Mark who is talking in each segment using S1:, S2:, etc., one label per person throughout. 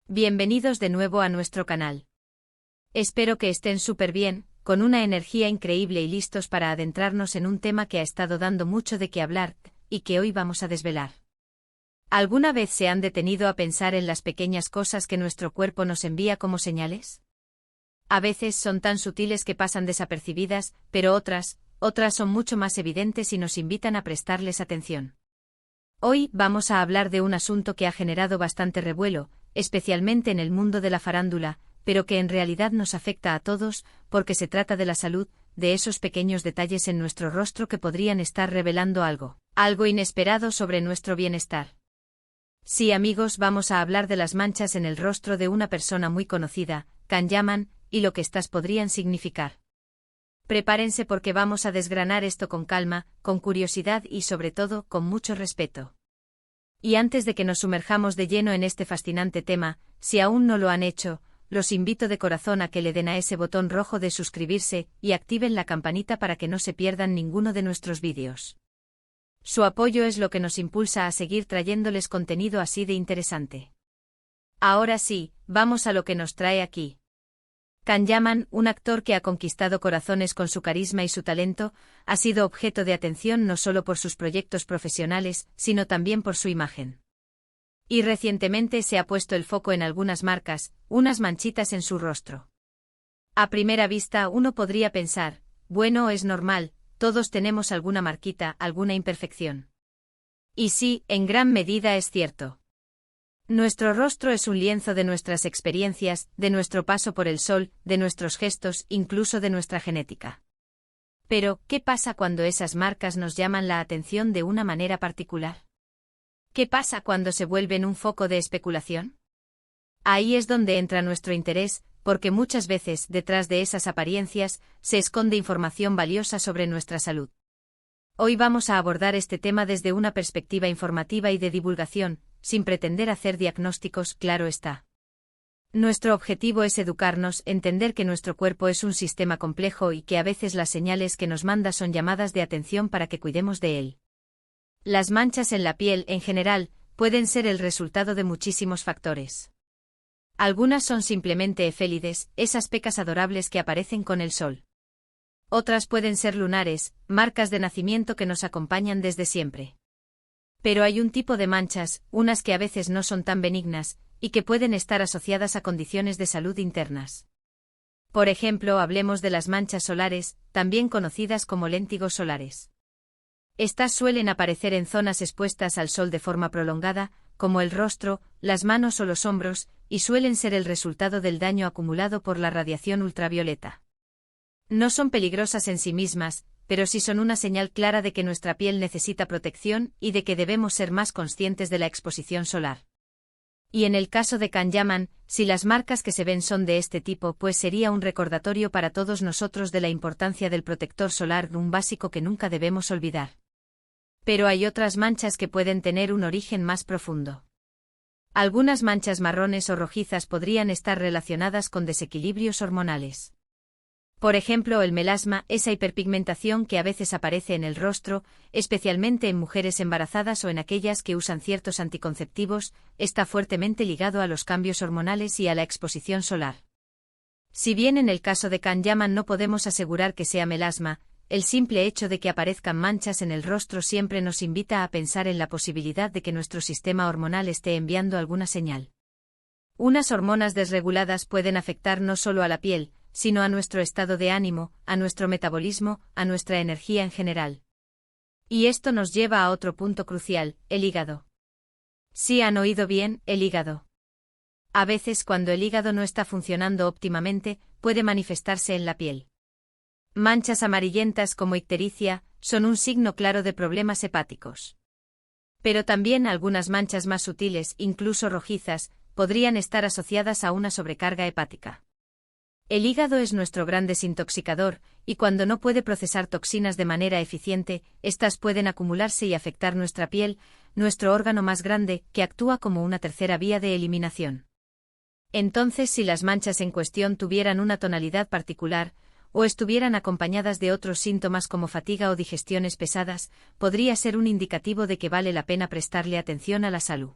S1: Bienvenidos de nuevo a nuestro canal. Espero que estén súper bien, con una energía increíble y listos para adentrarnos en un tema que ha estado dando mucho de qué hablar, y que hoy vamos a desvelar. ¿Alguna vez se han detenido a pensar en las pequeñas cosas que nuestro cuerpo nos envía como señales? A veces son tan sutiles que pasan desapercibidas, pero otras son mucho más evidentes y nos invitan a prestarles atención. Hoy vamos a hablar de un asunto que ha generado bastante revuelo, especialmente en el mundo de la farándula, pero que en realidad nos afecta a todos, porque se trata de la salud, de esos pequeños detalles en nuestro rostro que podrían estar revelando algo inesperado sobre nuestro bienestar. Sí, amigos, vamos a hablar de las manchas en el rostro de una persona muy conocida, Kanyaman, y lo que estas podrían significar. Prepárense porque vamos a desgranar esto con calma, con curiosidad y sobre todo con mucho respeto. Y antes de que nos sumerjamos de lleno en este fascinante tema, si aún no lo han hecho, los invito de corazón a que le den a ese botón rojo de suscribirse y activen la campanita para que no se pierdan ninguno de nuestros vídeos. Su apoyo es lo que nos impulsa a seguir trayéndoles contenido así de interesante. Ahora sí, vamos a lo que nos trae aquí. Kanyaman, un actor que ha conquistado corazones con su carisma y su talento, ha sido objeto de atención no solo por sus proyectos profesionales, sino también por su imagen. Y recientemente se ha puesto el foco en algunas marcas, unas manchitas en su rostro. A primera vista uno podría pensar, bueno, es normal, todos tenemos alguna marquita, alguna imperfección. Y sí, en gran medida es cierto. Nuestro rostro es un lienzo de nuestras experiencias, de nuestro paso por el sol, de nuestros gestos, incluso de nuestra genética. Pero, ¿qué pasa cuando esas marcas nos llaman la atención de una manera particular? ¿Qué pasa cuando se vuelven un foco de especulación? Ahí es donde entra nuestro interés, porque muchas veces, detrás de esas apariencias, se esconde información valiosa sobre nuestra salud. Hoy vamos a abordar este tema desde una perspectiva informativa y de divulgación, sin pretender hacer diagnósticos, claro está. Nuestro objetivo es educarnos, entender que nuestro cuerpo es un sistema complejo y que a veces las señales que nos manda son llamadas de atención para que cuidemos de él. Las manchas en la piel, en general, pueden ser el resultado de muchísimos factores. Algunas son simplemente efélides, esas pecas adorables que aparecen con el sol. Otras pueden ser lunares, marcas de nacimiento que nos acompañan desde siempre. Pero hay un tipo de manchas, unas que a veces no son tan benignas, y que pueden estar asociadas a condiciones de salud internas. Por ejemplo, hablemos de las manchas solares, también conocidas como léntigos solares. Estas suelen aparecer en zonas expuestas al sol de forma prolongada, como el rostro, las manos o los hombros, y suelen ser el resultado del daño acumulado por la radiación ultravioleta. No son peligrosas en sí mismas, pero sí son una señal clara de que nuestra piel necesita protección y de que debemos ser más conscientes de la exposición solar. Y en el caso de Kanyaman, si las marcas que se ven son de este tipo, pues sería un recordatorio para todos nosotros de la importancia del protector solar, un básico que nunca debemos olvidar. Pero hay otras manchas que pueden tener un origen más profundo. Algunas manchas marrones o rojizas podrían estar relacionadas con desequilibrios hormonales. Por ejemplo, el melasma, esa hiperpigmentación que a veces aparece en el rostro, especialmente en mujeres embarazadas o en aquellas que usan ciertos anticonceptivos, está fuertemente ligado a los cambios hormonales y a la exposición solar. Si bien en el caso de Kanyaman no podemos asegurar que sea melasma, el simple hecho de que aparezcan manchas en el rostro siempre nos invita a pensar en la posibilidad de que nuestro sistema hormonal esté enviando alguna señal. Unas hormonas desreguladas pueden afectar no solo a la piel, sino a nuestro estado de ánimo, a nuestro metabolismo, a nuestra energía en general. Y esto nos lleva a otro punto crucial, el hígado. ¿Sí han oído bien, el hígado? A veces cuando el hígado no está funcionando óptimamente, puede manifestarse en la piel. Manchas amarillentas como ictericia son un signo claro de problemas hepáticos. Pero también algunas manchas más sutiles, incluso rojizas, podrían estar asociadas a una sobrecarga hepática. El hígado es nuestro gran desintoxicador, y cuando no puede procesar toxinas de manera eficiente, estas pueden acumularse y afectar nuestra piel, nuestro órgano más grande, que actúa como una tercera vía de eliminación. Entonces, si las manchas en cuestión tuvieran una tonalidad particular, o estuvieran acompañadas de otros síntomas como fatiga o digestiones pesadas, podría ser un indicativo de que vale la pena prestarle atención a la salud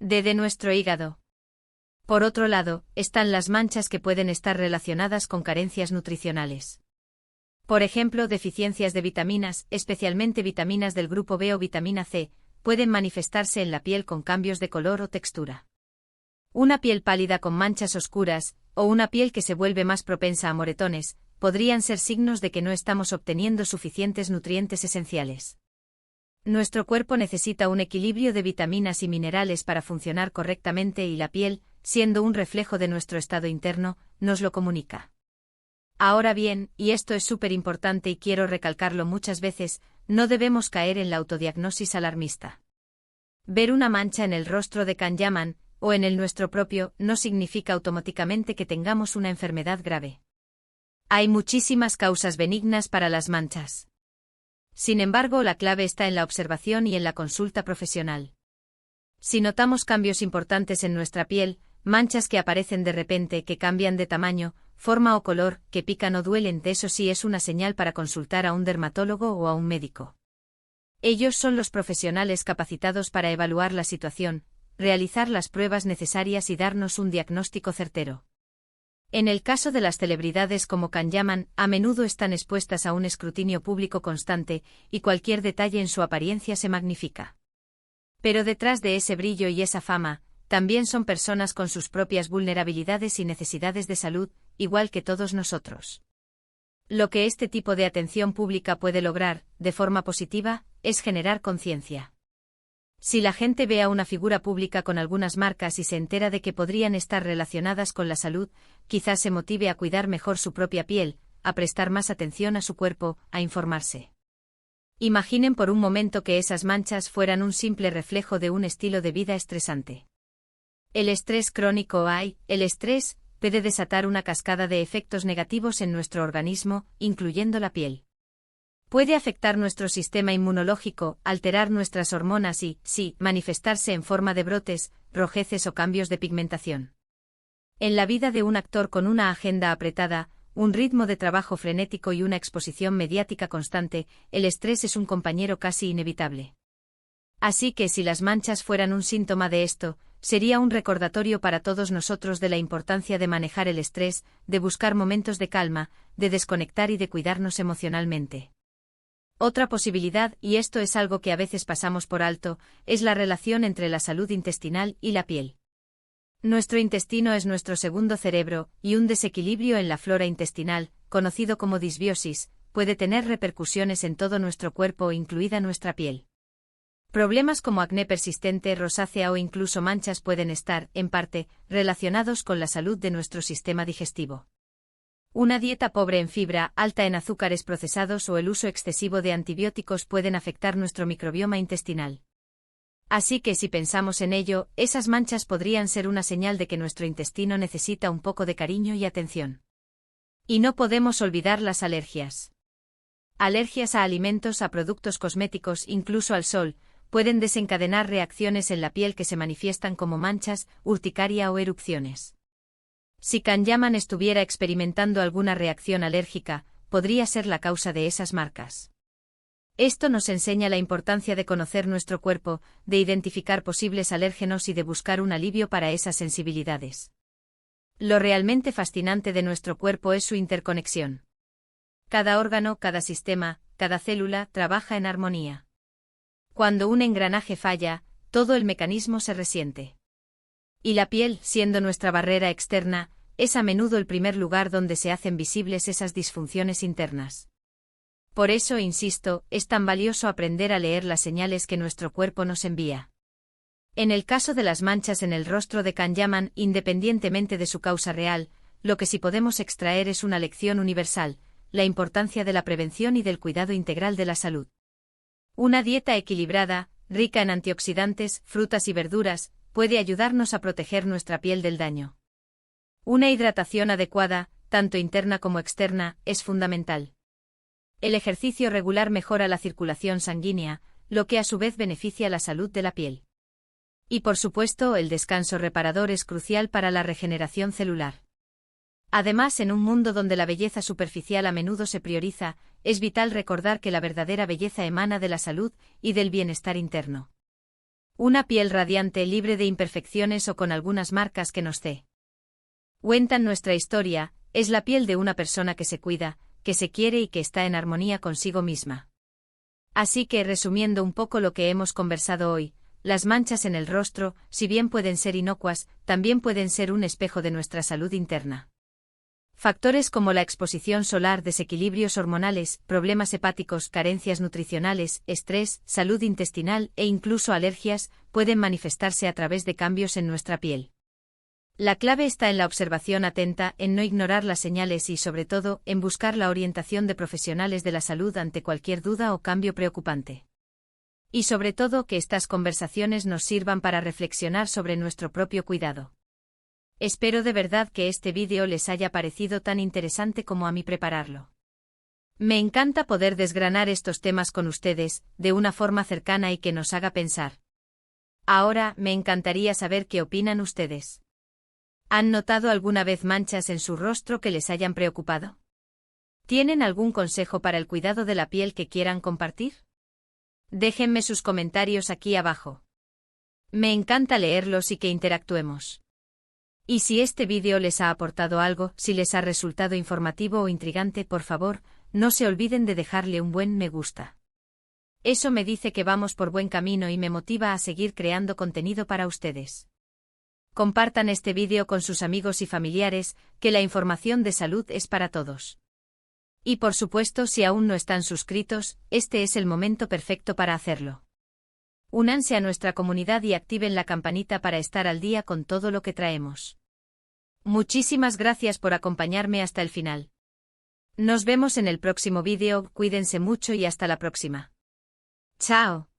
S1: de nuestro hígado. Por otro lado, están las manchas que pueden estar relacionadas con carencias nutricionales. Por ejemplo, deficiencias de vitaminas, especialmente vitaminas del grupo B o vitamina C, pueden manifestarse en la piel con cambios de color o textura. Una piel pálida con manchas oscuras, o una piel que se vuelve más propensa a moretones, podrían ser signos de que no estamos obteniendo suficientes nutrientes esenciales. Nuestro cuerpo necesita un equilibrio de vitaminas y minerales para funcionar correctamente y la piel, siendo un reflejo de nuestro estado interno, nos lo comunica. Ahora bien, y esto es súper importante y quiero recalcarlo muchas veces, no debemos caer en la autodiagnosis alarmista. Ver una mancha en el rostro de Kanyaman, o en el nuestro propio, no significa automáticamente que tengamos una enfermedad grave. Hay muchísimas causas benignas para las manchas. Sin embargo, la clave está en la observación y en la consulta profesional. Si notamos cambios importantes en nuestra piel, manchas que aparecen de repente, que cambian de tamaño, forma o color, que pican o duelen, eso sí es una señal para consultar a un dermatólogo o a un médico. Ellos son los profesionales capacitados para evaluar la situación, realizar las pruebas necesarias y darnos un diagnóstico certero. En el caso de las celebridades como Kanyaman, a menudo están expuestas a un escrutinio público constante, y cualquier detalle en su apariencia se magnifica. Pero detrás de ese brillo y esa fama, también son personas con sus propias vulnerabilidades y necesidades de salud, igual que todos nosotros. Lo que este tipo de atención pública puede lograr, de forma positiva, es generar conciencia. Si la gente ve a una figura pública con algunas marcas y se entera de que podrían estar relacionadas con la salud, quizás se motive a cuidar mejor su propia piel, a prestar más atención a su cuerpo, a informarse. Imaginen por un momento que esas manchas fueran un simple reflejo de un estilo de vida estresante. El estrés crónico el estrés, puede desatar una cascada de efectos negativos en nuestro organismo, incluyendo la piel. Puede afectar nuestro sistema inmunológico, alterar nuestras hormonas y, sí, manifestarse en forma de brotes, rojeces o cambios de pigmentación. En la vida de un actor con una agenda apretada, un ritmo de trabajo frenético y una exposición mediática constante, el estrés es un compañero casi inevitable. Así que si las manchas fueran un síntoma de esto, sería un recordatorio para todos nosotros de la importancia de manejar el estrés, de buscar momentos de calma, de desconectar y de cuidarnos emocionalmente. Otra posibilidad, y esto es algo que a veces pasamos por alto, es la relación entre la salud intestinal y la piel. Nuestro intestino es nuestro segundo cerebro, y un desequilibrio en la flora intestinal, conocido como disbiosis, puede tener repercusiones en todo nuestro cuerpo, incluida nuestra piel. Problemas como acné persistente, rosácea o incluso manchas pueden estar, en parte, relacionados con la salud de nuestro sistema digestivo. Una dieta pobre en fibra, alta en azúcares procesados o el uso excesivo de antibióticos pueden afectar nuestro microbioma intestinal. Así que si pensamos en ello, esas manchas podrían ser una señal de que nuestro intestino necesita un poco de cariño y atención. Y no podemos olvidar las alergias. Alergias a alimentos, a productos cosméticos, incluso al sol, pueden desencadenar reacciones en la piel que se manifiestan como manchas, urticaria o erupciones. Si Kanyaman estuviera experimentando alguna reacción alérgica, podría ser la causa de esas marcas. Esto nos enseña la importancia de conocer nuestro cuerpo, de identificar posibles alérgenos y de buscar un alivio para esas sensibilidades. Lo realmente fascinante de nuestro cuerpo es su interconexión. Cada órgano, cada sistema, cada célula trabaja en armonía. Cuando un engranaje falla, todo el mecanismo se resiente. Y la piel, siendo nuestra barrera externa, es a menudo el primer lugar donde se hacen visibles esas disfunciones internas. Por eso, insisto, es tan valioso aprender a leer las señales que nuestro cuerpo nos envía. En el caso de las manchas en el rostro de Kanyaman, independientemente de su causa real, lo que sí podemos extraer es una lección universal, la importancia de la prevención y del cuidado integral de la salud. Una dieta equilibrada, rica en antioxidantes, frutas y verduras, puede ayudarnos a proteger nuestra piel del daño. Una hidratación adecuada, tanto interna como externa, es fundamental. El ejercicio regular mejora la circulación sanguínea, lo que a su vez beneficia la salud de la piel. Y por supuesto, el descanso reparador es crucial para la regeneración celular. Además, en un mundo donde la belleza superficial a menudo se prioriza, es vital recordar que la verdadera belleza emana de la salud y del bienestar interno. Una piel radiante, libre de imperfecciones o con algunas marcas que nos dé Cuentan nuestra historia, es la piel de una persona que se cuida, que se quiere y que está en armonía consigo misma. Así que, resumiendo un poco lo que hemos conversado hoy, las manchas en el rostro, si bien pueden ser inocuas, también pueden ser un espejo de nuestra salud interna. Factores como la exposición solar, desequilibrios hormonales, problemas hepáticos, carencias nutricionales, estrés, salud intestinal e incluso alergias, pueden manifestarse a través de cambios en nuestra piel. La clave está en la observación atenta, en no ignorar las señales y, sobre todo, en buscar la orientación de profesionales de la salud ante cualquier duda o cambio preocupante. Y sobre todo que estas conversaciones nos sirvan para reflexionar sobre nuestro propio cuidado. Espero de verdad que este vídeo les haya parecido tan interesante como a mí prepararlo. Me encanta poder desgranar estos temas con ustedes, de una forma cercana y que nos haga pensar. Ahora, me encantaría saber qué opinan ustedes. ¿Han notado alguna vez manchas en su rostro que les hayan preocupado? ¿Tienen algún consejo para el cuidado de la piel que quieran compartir? Déjenme sus comentarios aquí abajo. Me encanta leerlos y que interactuemos. Y si este vídeo les ha aportado algo, si les ha resultado informativo o intrigante, por favor, no se olviden de dejarle un buen me gusta. Eso me dice que vamos por buen camino y me motiva a seguir creando contenido para ustedes. Compartan este vídeo con sus amigos y familiares, que la información de salud es para todos. Y por supuesto, si aún no están suscritos, este es el momento perfecto para hacerlo. Únanse a nuestra comunidad y activen la campanita para estar al día con todo lo que traemos. Muchísimas gracias por acompañarme hasta el final. Nos vemos en el próximo vídeo, cuídense mucho y hasta la próxima. Chao.